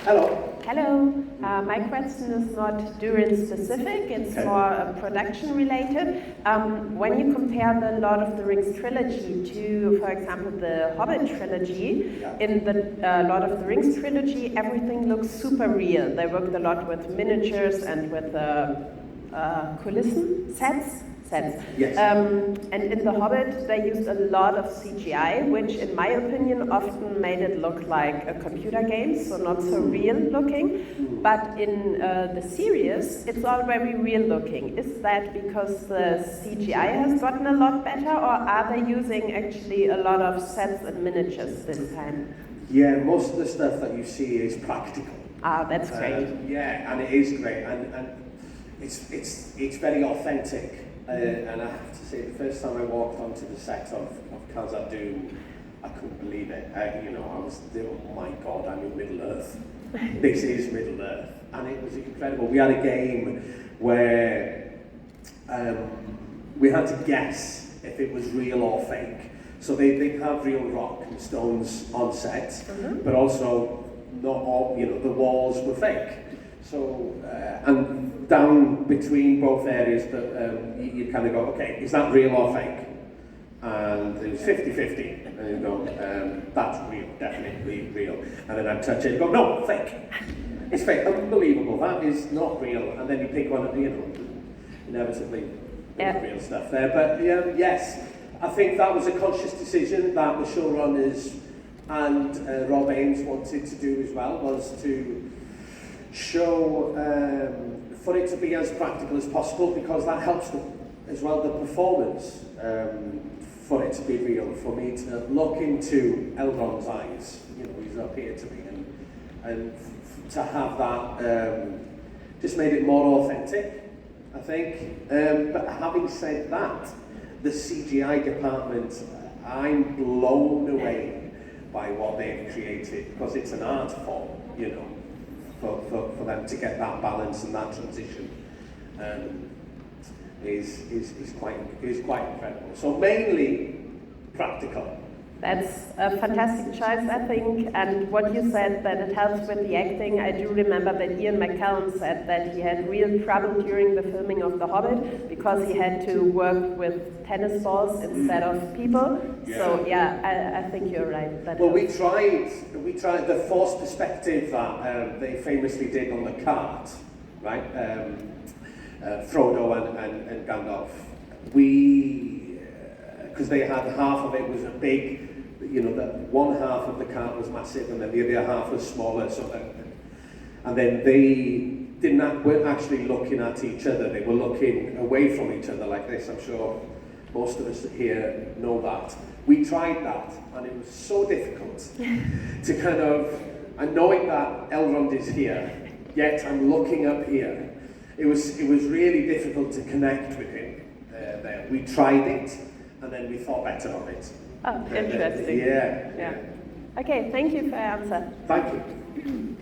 Hello. Hello. My question is not Durin specific, it's more production related. When you compare the Lord of the Rings trilogy to, for example, the Hobbit trilogy, in the Lord of the Rings trilogy, everything looks super real. They worked a lot with miniatures and with kulissen, sets. Yes. And in The Hobbit, they used a lot of CGI, which in my opinion often made it look like a computer game, so not so real looking. But in the series, it's all very real looking. Is that because the CGI has gotten a lot better, or are they using actually a lot of sets and miniatures this time? Yeah, most of the stuff that you see is practical. Ah, that's great. Yeah, and it is great, and it's very authentic. And I have to say, the first time I walked onto the set of Khazad-dûm, I couldn't believe it. I was, oh my God, I'm in Middle Earth. This is Middle Earth. And it was incredible. We had a game where we had to guess if it was real or fake. So they have real rock and stones on set, but also not all, the walls were fake. So, and down between both areas, you kind of go, okay, is that real or fake? And it was 50-50. And you go, that's real, definitely real. And then I'd touch it and go, no, fake. It's fake, unbelievable, that is not real. And then you pick one up, inevitably, there's real stuff there. But yes, I think that was a conscious decision that the showrunners and Rob Ames wanted to do as well, was to show, for it to be as practical as possible, because that helps as well the performance, for it to be real, for me to look into Elrond's eyes, he's up here to me, and to have that just made it more authentic, I think. But having said that, the CGI department, I'm blown away by what they've created, because it's an art form, for them to get that balance and that transition is quite incredible. So mainly practical. That's a fantastic choice, I think. And what you said, that it helps with the acting, I do remember that Ian McKellen said that he had real trouble during the filming of The Hobbit because he had to work with tennis balls instead of people. Yeah. So yeah, I think you're right. Well, we tried the forced perspective that they famously did on the cart, right? Frodo and Gandalf. Because they had half of it was a big, that one half of the cart was massive and then the other half was smaller, and then they weren't actually looking at each other, they were looking away from each other like this. I'm sure most of us here know that. We tried that, and it was so difficult to kind of, and knowing that Elrond is here, yet I'm looking up here, it was really difficult to connect with him there. We tried it, and then we thought better of it. Oh, interesting. Yeah. Okay, thank you for your answer. Thank you.